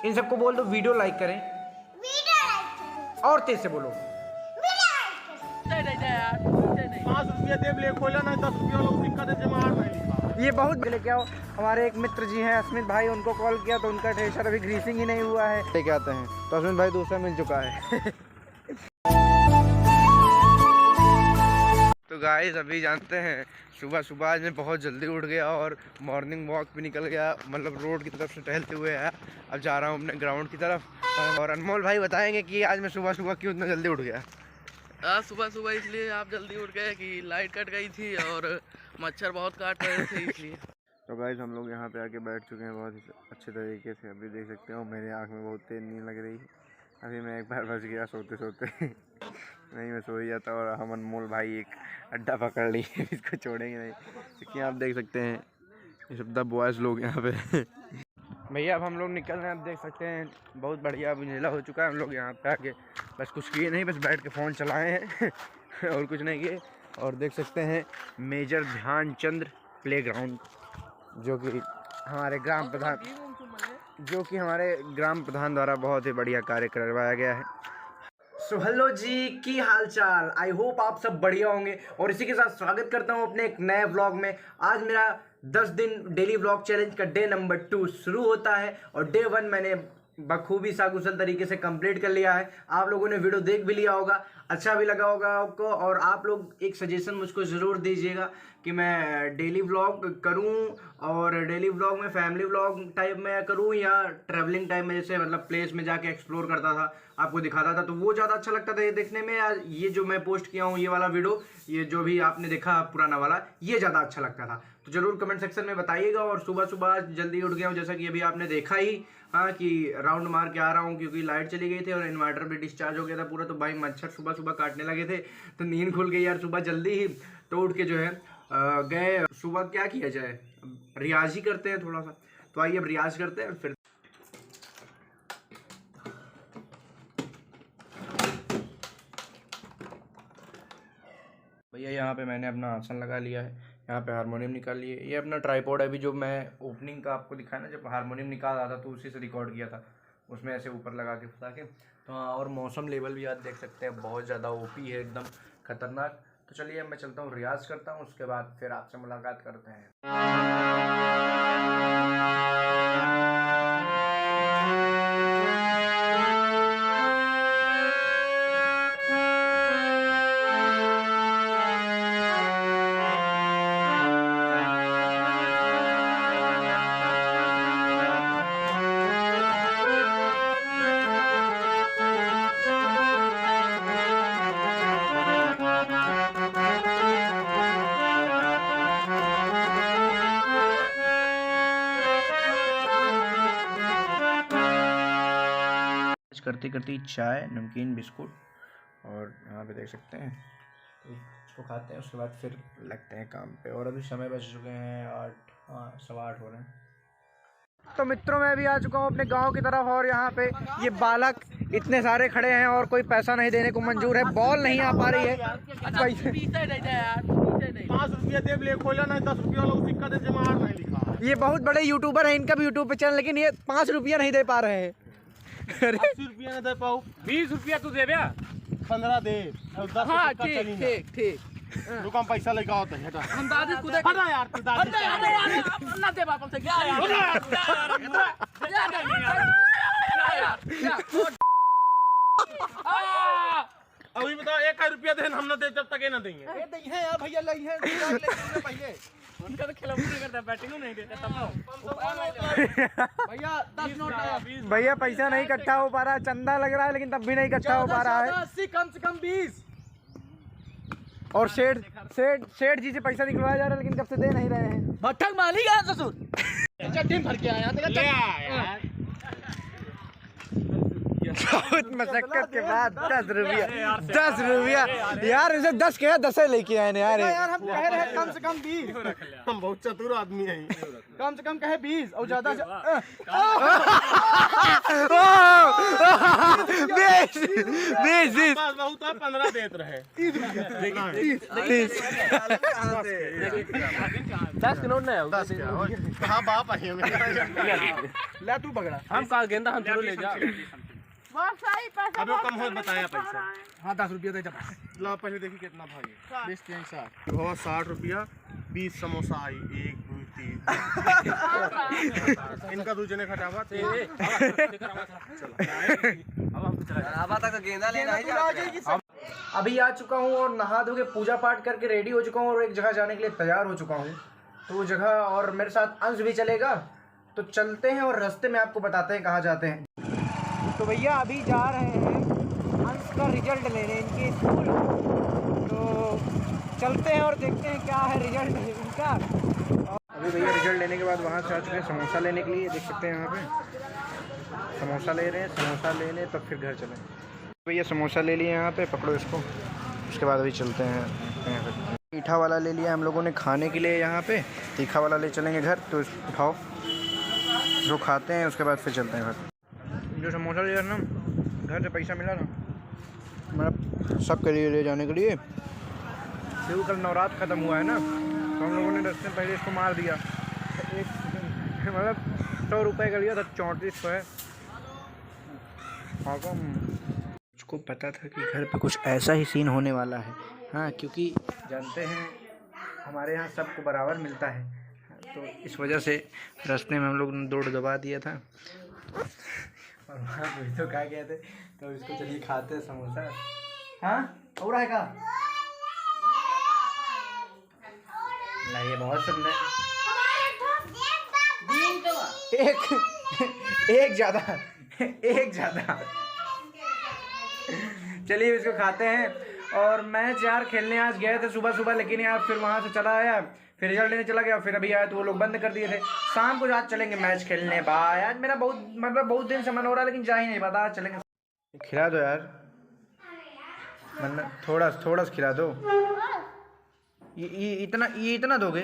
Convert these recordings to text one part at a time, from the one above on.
इन सबको बोल दो वीडियो लाइक करें, और तेज से बोलो। 5 रुपया देव ले खोला ना, 10 रुपया लोग सिक्का दे जमा नहीं लिखा। ये बहुत लेके आओ। हमारे एक मित्र जी हैं अस्मित भाई, उनको कॉल किया तो उनका ठेसर अभी ग्रीसिंग ही नहीं हुआ है, लेके आते हैं। तो अस्मित भाई दूसरा मिल चुका है। तो गाइस अभी जानते हैं सुबह सुबह आज मैं बहुत जल्दी उठ गया और मॉर्निंग वॉक भी निकल गया, मतलब रोड की तरफ से टहलते हुए आया। अब जा रहा हूँ अपने ग्राउंड की तरफ और अनमोल भाई बताएंगे कि आज मैं सुबह सुबह क्यों इतना जल्दी उठ गया। आज सुबह इसलिए आप जल्दी उठ गए कि लाइट कट गई थी और मच्छर बहुत काट रहे थे इसलिए। तो गाइस हम लोग यहाँ पे आके बैठ चुके हैं बहुत ही अच्छे तरीके से। अभी देख सकते हो मेरी आँख में बहुत तेज नींद लग रही है। अभी मैं एक बार बच गया सोते सोते। नहीं मैं सो ही जाता और हम अनमोल भाई एक अड्डा पकड़ लिए, इसको छोड़ेंगे नहीं, क्योंकि आप देख सकते हैं ये सब बॉयज़ लोग यहाँ पे। भैया अब हम लोग निकल रहे हैं, आप देख सकते हैं बहुत बढ़िया अभी नीला हो चुका है। हम लोग यहाँ पे आके बस कुछ किए नहीं, बस बैठ के फ़ोन चलाए हैं और कुछ नहीं किए। और देख सकते हैं मेजर ध्यानचंद प्लेग्राउंड, जो कि हमारे ग्राम प्रधान द्वारा बहुत ही बढ़िया कार्य करवाया गया है। सो हेलो जी, की हाल चाल, आई होप आप सब बढ़िया होंगे और इसी के साथ स्वागत करता हूं अपने एक नए व्लॉग में। आज मेरा 10 दिन डेली व्लॉग चैलेंज का डे नंबर 2 शुरू होता है और डे 1 मैंने बखूबी साकुशल तरीके से कंप्लीट कर लिया है। आप लोगों ने वीडियो देख भी लिया होगा, अच्छा भी लगा होगा आपको। और आप लोग एक सजेशन मुझको ज़रूर दीजिएगा कि मैं डेली व्लॉग करूं और डेली व्लॉग में फैमिली व्लॉग टाइप में करूं या ट्रैवलिंग टाइप में, जैसे मतलब प्लेस में जाके एक्सप्लोर करता था, आपको दिखाता था, तो वो ज़्यादा अच्छा लगता था ये देखने में। या ये जो मैं पोस्ट किया हूँ ये वाला वीडियो, ये जो भी आपने देखा पुराना वाला, ये ज़्यादा अच्छा लगता था। तो ज़रूर कमेंट सेक्शन में बताइएगा। और सुबह सुबह जल्दी उठ गया हूँ, जैसा कि अभी आपने देखा ही, हाँ, कि राउंड मार के आ रहा हूँ क्योंकि लाइट चली गई थी और इन्वर्टर भी डिस्चार्ज हो गया था पूरा। तो भाई मच्छर सुबह सुबह काटने लगे थे, तो नींद खुल गई यार सुबह जल्दी ही। तो उठ के जो है गए। सुबह क्या किया जाए, रियाज ही करते हैं थोड़ा सा। तो आइए अब रियाज करते हैं फिर। भैया यहाँ पे मैंने अपना आसन लगा लिया है, यहाँ पे हारमोनियम निकाल लिए। ये अपना ट्राइपॉड है, अभी जो मैं ओपनिंग का आपको दिखाया ना, जब हारमोनियम निकाल रहा था तो उसी से रिकॉर्ड किया था, उसमें ऐसे ऊपर लगा के फंसा के। तो हाँ, और मौसम लेवल भी आप देख सकते हैं बहुत ज़्यादा ओपी है, एकदम खतरनाक। तो चलिए मैं चलता हूँ, रियाज करता हूँ, उसके बाद फिर आपसे मुलाकात करते हैं। करते करते चाय, नमकीन, बिस्कुट, और यहाँ पे देख सकते हैं तो इसको खाते हैं, उसके बाद फिर लगते हैं काम पे। और अभी समय बज चुके हैं 8, हाँ 8:15 हो रहे हैं। तो मित्रों मैं भी आ चुका हूँ अपने गांव की तरफ और यहाँ पे ये बालक इतने सारे खड़े हैं और कोई पैसा नहीं देने को मंजूर है। बॉल नहीं आ पा रही है। 5 रुपया देव ले खोला ना, 10 रुपया लोग सिक्का दे जमा नहीं लिखा। ये बहुत बड़े यूट्यूबर है, इनका भी यूट्यूब पे चैनल, लेकिन ये 5 रुपया नहीं दे पा रहे हैं। 80 रुपया नहीं दे पाऊ, 20 रुपया तू देवे, 15 दे, 10 हाँ ठीक रुकम पैसा लेके आओ। हम दादी खुद हटा यार, तू दादी ना दे बाप से क्या यार अभी बताओ 1 रुपया दे, हम ना दे जब तक ये ना देंगे। ये नहीं है यार भैया, नहीं है पहले उनका तो खिलाफ नहीं करता, बैटिंग नहीं देता तब भैया 10 नोट भैया, पैसा नहीं इकट्ठा हो पा रहा, चंदा लग रहा है लेकिन तब भी नहीं इकट्ठा हो पा रहा है। 80 कम से कम 20। और सेठ जी से पैसा निकलवाया जा रहा है लेकिन कब से दे नहीं रहे हैं। भट्टक मालिक है ससुर, चट्टी भर के आया बहुत मशक्कत के बाद 10 रुपया यार, इसे 10 के 10 लेके आए यार। हम कह रहे हैं कम से कम 20। हम बहुत चतुर आदमी हैं, कम से कम कहे 20 और ज्यादा बस बहुत है 15 देत रहे 10 के नोट नहीं है 10 क्या कहाँ बाप आई है मेरा ला तू पकड़ा। हम कहा गेंदा हम चलो ले जा अबे कम हो बताया पैसा। हाँ 10 रुपया दे जा। ला पहले देखी कितना भाई 20 3 60 वो 60 रुपया 20 समोसा आई 1 2 3 इनका दूसरे ने खटावा अभी आ चुका हूँ और नहा धो के पूजा पाठ करके रेडी हो चुका हूँ और एक जगह जाने के लिए तैयार हो चुका हूँ। तो वो जगह और मेरे साथ अंश भी चलेगा, तो चलते हैं और रास्ते में आपको बताते हैं कहाँ जाते हैं। तो भैया अभी जा रहे हैं अंश का रिजल्ट लेने इनके स्कूल, तो चलते हैं और देखते हैं क्या है रिजल्ट इनका। अभी भैया रिजल्ट लेने के बाद वहाँ से आ चुके हैं समोसा लेने के लिए, देख सकते हैं यहाँ पे समोसा ले रहे हैं। समोसा लेने तब फिर घर चलें। भैया समोसा ले लिए यहाँ पे, पकड़ो इसको। उसके बाद अभी चलते हैं। मीठा वाला ले लिया हम लोगों ने खाने के लिए यहाँ पे, तीखा वाला ले चलेंगे घर। तो उठाओ जो खाते हैं, उसके बाद फिर चलते हैं घर। जो समोसा लिया ना घर से पैसा मिला ना मतलब सबके लिए ले जाने के लिए, क्योंकि कल नवरात्र ख़त्म हुआ है ना, तो हम लोगों ने 10 दिन पहले इसको मार दिया। एक मतलब 100 रुपये का लिया था, 3400 है। मुझको पता था कि घर पे कुछ ऐसा ही सीन होने वाला है। हाँ, क्योंकि जानते हैं हमारे यहाँ सबको बराबर मिलता है, तो इस वजह से रास्ते में हम लोग ने दौड़ दबा दिया था। और वहाँ कोई तो क्या कहते, तो इसको चलिए खाते हैं समोसा। हाँ और है का ये बहुत सुंदर एक ज़्यादा चलिए इसको खाते हैं। और मैच यार खेलने आज गए थे सुबह, लेकिन यार फिर वहाँ से चला आया, फिर रिजल्ट लेने चला गया, फिर अभी आया तो वो लोग बंद कर दिए थे। शाम को आज चलेंगे मैच खेलने। भाई आज मेरा बहुत दिन से मन हो रहा है, लेकिन जा ही नहीं पता। आज चलेंगे। खिला दो यार, मतलब थोड़ा सा खिला दो। ये इतना दोगे?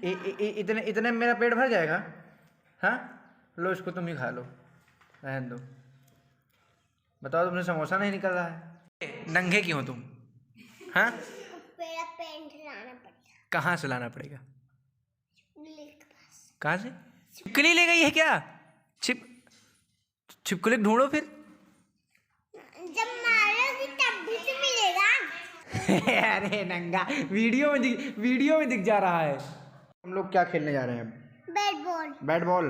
इतने मेरा पेट भर जाएगा? हाँ लो इसको तुम ही खा लो, रहने दो। बताओ तुमने समोसा नहीं निकल रहा है, नंगे क्यों तुम? हाँ मेरा पेंट लाना पड़ेगा। कहाँ से लाना पड़ेगा? कहाँ से? छिपकली ले गई है क्या? छिपकली ढूंढो फिर। जब मारोगी तब भी तो मिलेगा। अरे नंगा, वीडियो में दिख जा रहा है। हम लोग क्या खेलने जा रहे हैं अब? Bat ball.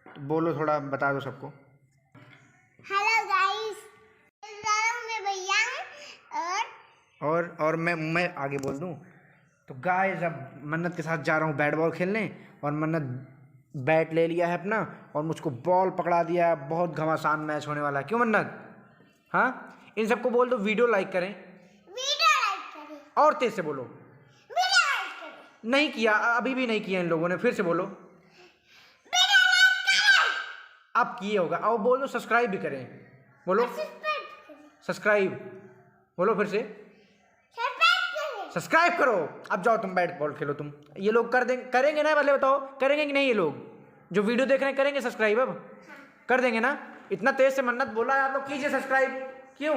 तो बोलो, थोड़ा बता दो सबको। हेलो गाइस, मैं भैया और मैं आगे बोल दूं तो गाइस अब मन्नत के साथ जा रहा हूँ बैट बॉल खेलने, और मन्नत बैट ले लिया है अपना और मुझको बॉल पकड़ा दिया है। बहुत घमासान मैच होने वाला है। क्यों मन्नत? हाँ इन सबको बोल दो वीडियो लाइक करें और तेज से बोलो। नहीं किया, अभी भी नहीं किया इन लोगों ने, फिर से बोलो। अब किए होगा, और बोलो सब्सक्राइब भी करें। बोलो सब्सक्राइब, बोलो फिर से सब्सक्राइब करो। अब जाओ तुम बैट बॉल खेलो तुम। ये लोग करेंगे ना? पहले बताओ करेंगे कि नहीं? ये लोग जो वीडियो देख रहे हैं करेंगे सब्सक्राइब? अब कर देंगे ना? इतना तेज से मन्नत बोला है, आप लोग कीजिए सब्सक्राइब। क्यों?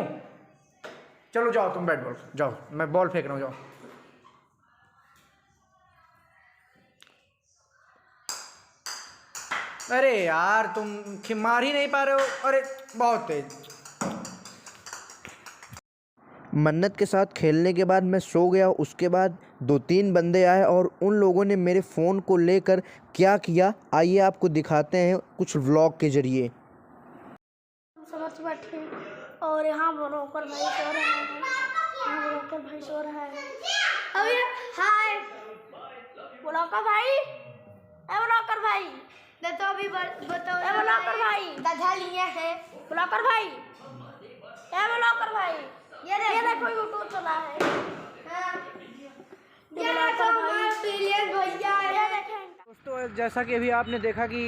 चलो जाओ तुम बैट बॉल जाओ, मैं बॉल फेंक रहा हूँ, जाओ। अरे यार तुम मार ही नहीं पा रहे हो। अरे बहुत तेज। मन्नत के साथ खेलने के बाद मैं सो गया। उसके बाद 2-3 बंदे आए और उन लोगों ने मेरे फ़ोन को लेकर क्या किया, आइए आपको दिखाते हैं कुछ व्लॉग के ज़रिए। समझ बैठे और यहाँ ब्रोकर भाई सो रहा है, अभी हाय ब्रोकर भाई, ब्रोकर भाई दे तो अभी बताओ। ब्रोकर भाई गधा लिए हैं। ब्रोकर भाई, ब्रोकर भाई ये देखो यूट्यूब चला है। ये देखो भैया, ये देखें। दोस्तों जैसा कि अभी आपने देखा कि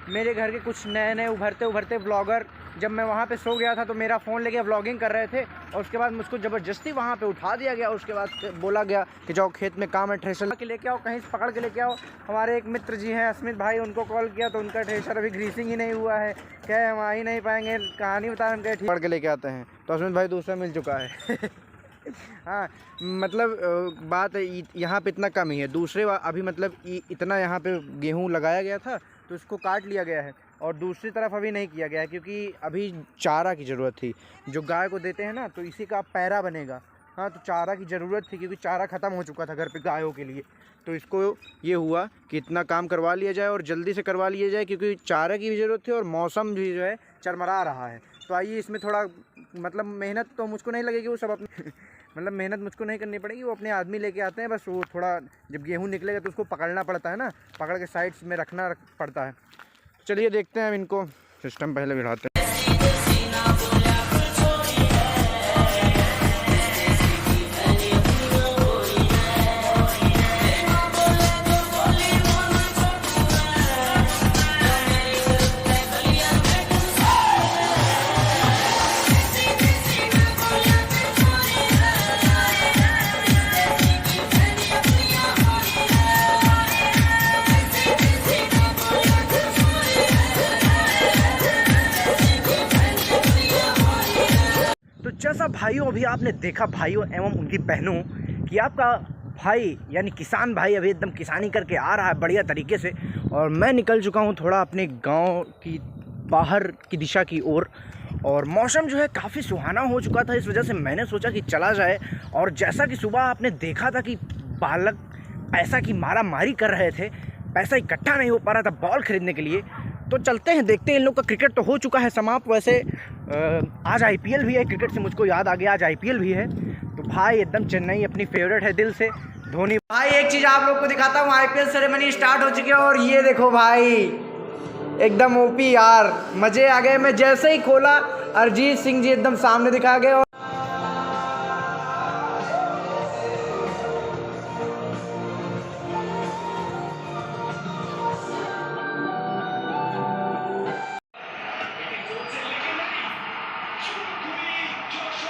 मेरे घर के कुछ नए नए उभरते व्लॉगर, जब मैं वहाँ पे सो गया था तो मेरा फ़ोन लेके व्लॉगिंग कर रहे थे और उसके बाद मुझको ज़बरदस्ती वहाँ पे उठा दिया गया। उसके बाद बोला गया कि जाओ खेत में काम है, थ्रेशर के लेके आओ, कहीं से पकड़ के लेके आओ। हमारे एक मित्र जी हैं अस्मित भाई, उनको कॉल किया तो उनका थ्रेशर अभी ग्रीसिंग ही नहीं हुआ है, कहे हम आ ही नहीं पाएंगे, कहानी बता रहे हैं, पकड़ के लेके आते हैं। तो अस्मित भाई दूसरा मिल चुका है। हाँ मतलब बात यहाँ पे इतना कम ही है। दूसरे अभी मतलब इतना यहाँ पे गेहूँ लगाया गया था तो इसको काट लिया गया है और दूसरी तरफ अभी नहीं किया गया है क्योंकि अभी चारा की ज़रूरत थी। जो गाय को देते हैं ना तो इसी का पैरा बनेगा। हाँ तो चारा की ज़रूरत थी क्योंकि चारा ख़त्म हो चुका था घर पे गायों के लिए। तो इसको ये हुआ कि इतना काम करवा लिया जाए और जल्दी से करवा लिया जाए क्योंकि चारा की भी ज़रूरत थी और मौसम भी जो है चरमरा रहा है। तो आइए इसमें थोड़ा मतलब मेहनत तो मुझको नहीं लगेगी, वो सब अपने मतलब मेहनत मुझको नहीं करनी पड़ेगी, वो अपने आदमी लेके आते हैं। बस वो थोड़ा जब गेहूँ निकलेगा तो उसको पकड़ना पड़ता है ना, पकड़ के साइड्स में रखना पड़ता है। चलिए देखते हैं हम इनको, सिस्टम पहले बिठाते हैं। तो जैसा भाइयों अभी आपने देखा भाइयों एवं उनकी बहनों कि आपका भाई यानी किसान भाई अभी एकदम किसानी करके आ रहा है बढ़िया तरीके से, और मैं निकल चुका हूँ थोड़ा अपने गांव की बाहर की दिशा की ओर। और मौसम जो है काफ़ी सुहाना हो चुका था, इस वजह से मैंने सोचा कि चला जाए। और जैसा कि सुबह आपने देखा था कि बालक पैसा की मारा मारी कर रहे थे, पैसा इकट्ठा नहीं हो पा रहा था बॉल खरीदने के लिए, तो चलते हैं देखते हैं। इन लोग का क्रिकेट तो हो चुका है समाप्त। वैसे आज आईपीएल भी है, क्रिकेट से मुझको याद आ गया आज आईपीएल भी है। तो भाई एकदम चेन्नई अपनी फेवरेट है दिल से, धोनी। भाई एक चीज़ आप लोग को दिखाता हूँ, आईपीएल सेरेमनी स्टार्ट हो चुकी है और ये देखो भाई एकदम ओपी यार, मज़े आ गए। मैं जैसे ही खोला अरिजीत सिंह जी एकदम सामने दिखा गए। और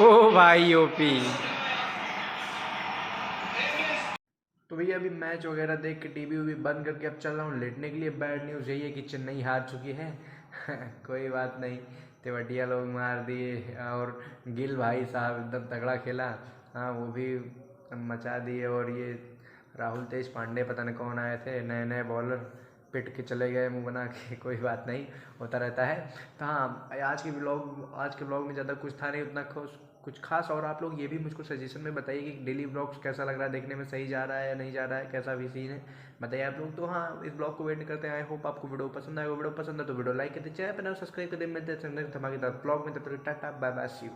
ओ भाई ओपी। तो भैया अभी मैच वगैरह देख के टीवी भी बंद करके अब चल रहा हूँ लेटने के लिए। बैड न्यूज़ यही है कि चेन्नई हार चुकी है। कोई बात नहीं, तेवतिया लोग मार दिए और गिल भाई साहब एकदम तगड़ा खेला। हाँ वो भी मचा दिए। और ये राहुल तेज पांडे पता नहीं कौन आए थे, नए नए बॉलर, पिट के चले गए मुंह बना के। कोई बात नहीं, होता रहता है। तो हाँ आज के ब्लॉग में ज़्यादा कुछ था नहीं उतना कुछ खास। और आप लोग ये भी मुझको सजेशन में बताइए कि डेली ब्लॉग्स कैसा लग रहा है, देखने में सही जा रहा है या नहीं जा रहा है, कैसा भी सीन है बताइए आप लोग। तो हाँ इस ब्लॉग को वेट करते हैं। आई होप आपको वीडियो पसंद आएगा। वीडियो पसंद है तो वीडियो लाइक कर दीजिए, चैनल पर सब्सक्राइब कर दीजिए। मिलते हैं धमाकेदार ब्लॉग में, तब तक tata bye bye, see you.